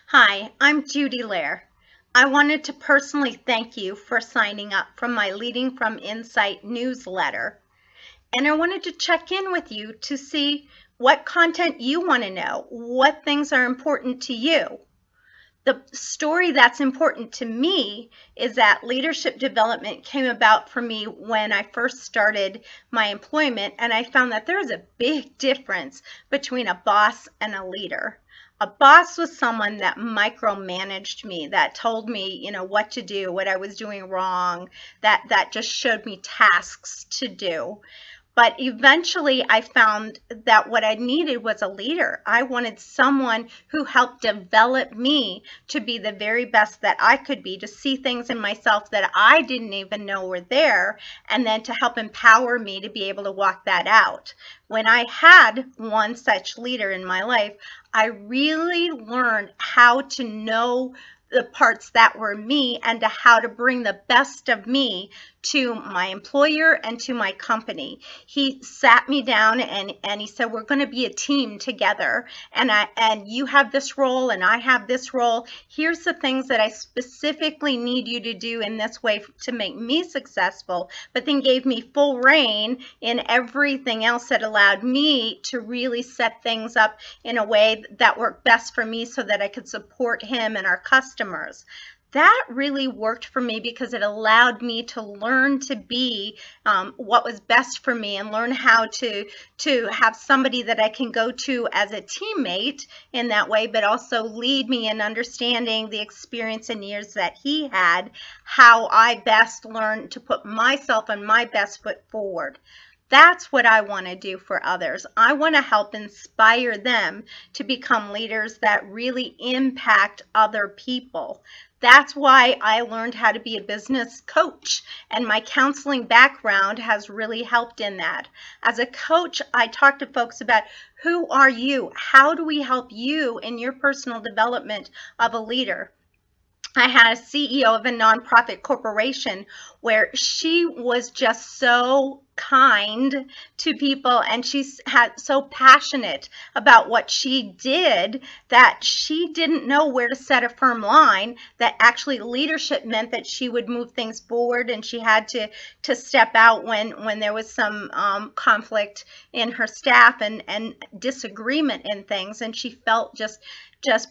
Hi, I'm Judy Lair. I wanted to personally thank you for signing up for my Leading from Insight newsletter. And I wanted to check in with you to see what content you want to know, what things are important to you. The story that's important to me is that leadership development came about for me when I first started my employment, and I found that there is a big difference between a boss and a leader. A boss was someone that micromanaged me, that told me, what to do, what I was doing wrong, that just showed me tasks to do. But eventually, I found that what I needed was a leader. I wanted someone who helped develop me to be the very best that I could be, to see things in myself that I didn't even know were there, and then to help empower me to be able to walk that out. When I had one such leader in my life, I really learned how to know the parts that were me and to how to bring the best of me to my employer and to my company. He sat me down and he said, we're going to be a team together, and you have this role and I have this role. Here's the things that I specifically need you to do in this way to make me successful, but then gave me full reign in everything else that allowed me to really set things up in a way that worked best for me so that I could support him and our customers. That really worked for me because it allowed me to learn to be what was best for me, and learn how to have somebody that I can go to as a teammate in that way, but also lead me in understanding the experience and years that he had, how I best learned to put myself and my best foot forward. That's what I want to do for others. I want to help inspire them to become leaders that really impact other people. That's why I learned how to be a business coach, and my counseling background has really helped in that. As a coach, I talk to folks about, who are you? How do we help you in your personal development of a leader? I had a CEO of a nonprofit corporation where she was just so kind to people, and she's had so passionate about what she did that she didn't know where to set a firm line, that actually leadership meant that she would move things forward, and she had to step out when there was some conflict in her staff and disagreement in things, and she felt just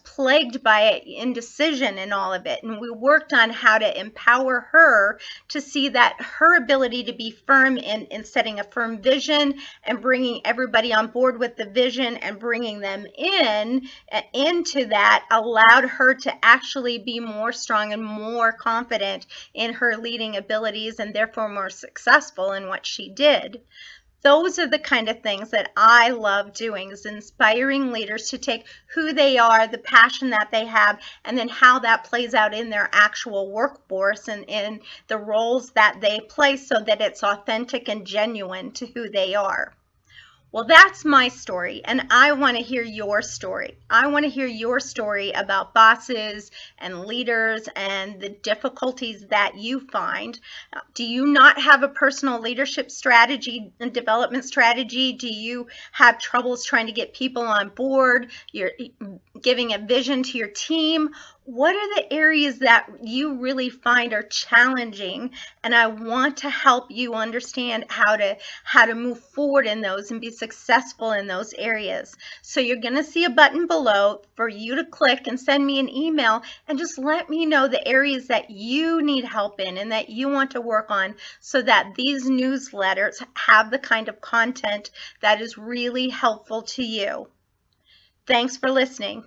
plagued by indecision in all of it. And we worked on how to empower her to see that her ability to be firm in setting a firm vision and bringing everybody on board with the vision and bringing them into that allowed her to actually be more strong and more confident in her leading abilities, and therefore more successful in what she did. Those are the kind of things that I love doing, is inspiring leaders to take who they are, the passion that they have, and then how that plays out in their actual workforce and in the roles that they play, so that it's authentic and genuine to who they are. Well, that's my story, and I want to hear your story. I want to hear your story about bosses and leaders and the difficulties that you find. Do you not have a personal leadership strategy and development strategy? Do you have troubles trying to get people on board? You're giving a vision to your team? What are the areas that you really find are challenging? And I want to help you understand how to move forward in those and be successful in those areas. So you're going to see a button below for you to click and send me an email, and just let me know the areas that you need help in and that you want to work on, so that these newsletters have the kind of content that is really helpful to you. Thanks for listening.